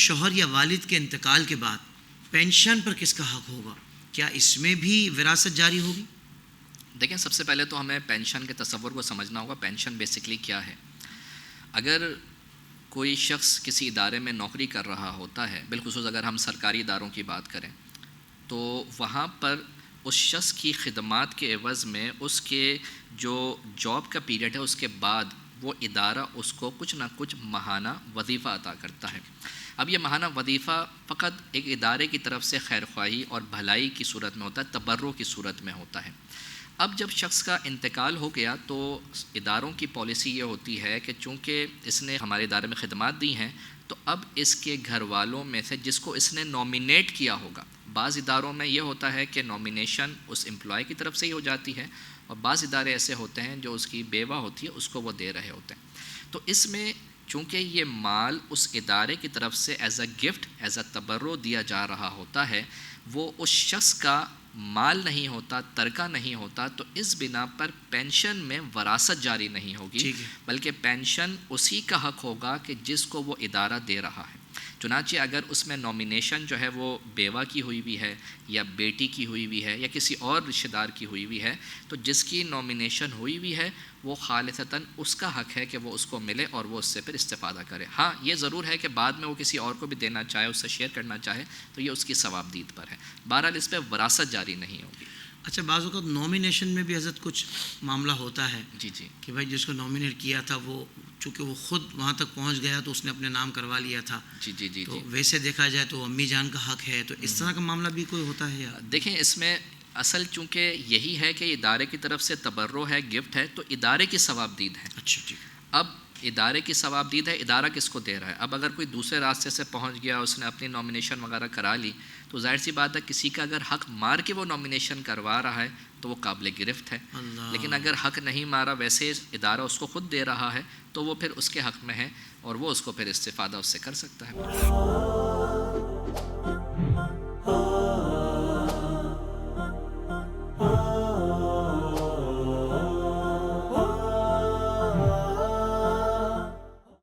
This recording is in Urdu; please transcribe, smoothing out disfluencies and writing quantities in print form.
شوہر یا والد کے انتقال کے بعد پینشن پر کس کا حق ہوگا؟ کیا اس میں بھی وراثت جاری ہوگی؟ دیکھیں، سب سے پہلے تو ہمیں پینشن کے تصور کو سمجھنا ہوگا. پینشن بیسکلی کیا ہے؟ اگر کوئی شخص کسی ادارے میں نوکری کر رہا ہوتا ہے، بالخصوص اگر ہم سرکاری اداروں کی بات کریں، تو وہاں پر اس شخص کی خدمات کے عوض میں اس کے جو جاب کا پیریڈ ہے اس کے بعد وہ ادارہ اس کو کچھ نہ کچھ ماہانہ وظیفہ عطا کرتا ہے. اب یہ ماہانہ وظیفہ فقط ایک ادارے کی طرف سے خیر خواہی اور بھلائی کی صورت میں ہوتا ہے، تبرع کی صورت میں ہوتا ہے. اب جب شخص کا انتقال ہو گیا تو اداروں کی پالیسی یہ ہوتی ہے کہ چونکہ اس نے ہمارے ادارے میں خدمات دی ہیں، تو اب اس کے گھر والوں میں سے جس کو اس نے نامینیٹ کیا ہوگا، بعض اداروں میں یہ ہوتا ہے کہ نامینیشن اس امپلائی کی طرف سے ہی ہو جاتی ہے، اور بعض ادارے ایسے ہوتے ہیں جو اس کی بیوہ ہوتی ہے اس کو وہ دے رہے ہوتے ہیں. تو اس میں چونکہ یہ مال اس ادارے کی طرف سے as a gift, as a تبرع دیا جا رہا ہوتا ہے، وہ اس شخص کا مال نہیں ہوتا، ترکہ نہیں ہوتا، تو اس بنا پر پینشن میں وراثت جاری نہیں ہوگی، بلکہ پینشن اسی کا حق ہوگا کہ جس کو وہ ادارہ دے رہا ہے. چنانچہ اگر اس میں نامینیشن جو ہے وہ بیوہ کی ہوئی بھی ہے یا بیٹی کی ہوئی بھی ہے یا کسی اور رشتہ دار کی ہوئی بھی ہے، تو جس کی نامینیشن ہوئی بھی ہے وہ خالصتاً اس کا حق ہے کہ وہ اس کو ملے اور وہ اس سے پھر استفادہ کرے. ہاں، یہ ضرور ہے کہ بعد میں وہ کسی اور کو بھی دینا چاہے، اس سے شیئر کرنا چاہے، تو یہ اس کی ثوابدید پر ہے. بہرحال اس پہ وراثت جاری نہیں ہوگی. اچھا، بعض اوقات نامینیشن میں بھی حضرت کچھ معاملہ ہوتا ہے جی کہ بھائی جس کو نامینیٹ کیا تھا وہ چونکہ وہ خود وہاں تک پہنچ گیا تو اس نے اپنے نام کروا لیا تھا. جی تو ویسے دیکھا جائے تو امی جان کا حق ہے، تو اس طرح کا معاملہ بھی کوئی ہوتا ہے یا؟ دیکھیں، اس میں اصل چونکہ یہی ہے کہ ادارے کی طرف سے تبرع ہے، گفٹ ہے، تو ادارے کی ثوابدید ہے. اچھا، ٹھیک. اب ادارے کی ثوابدید ہے، ادارہ کس کو دے رہا ہے. اب اگر کوئی دوسرے راستے سے پہنچ گیا، اس نے اپنی نامینیشن وغیرہ کرا لی، تو ظاہر سی بات ہے کسی کا اگر حق مار کے وہ نامینیشن کروا رہا ہے تو وہ قابل گرفت ہے. لیکن اگر حق نہیں مارا، ویسے ادارہ اس کو خود دے رہا ہے، تو وہ پھر اس کے حق میں ہے اور وہ اس کو پھر استفادہ اس سے کر سکتا ہے.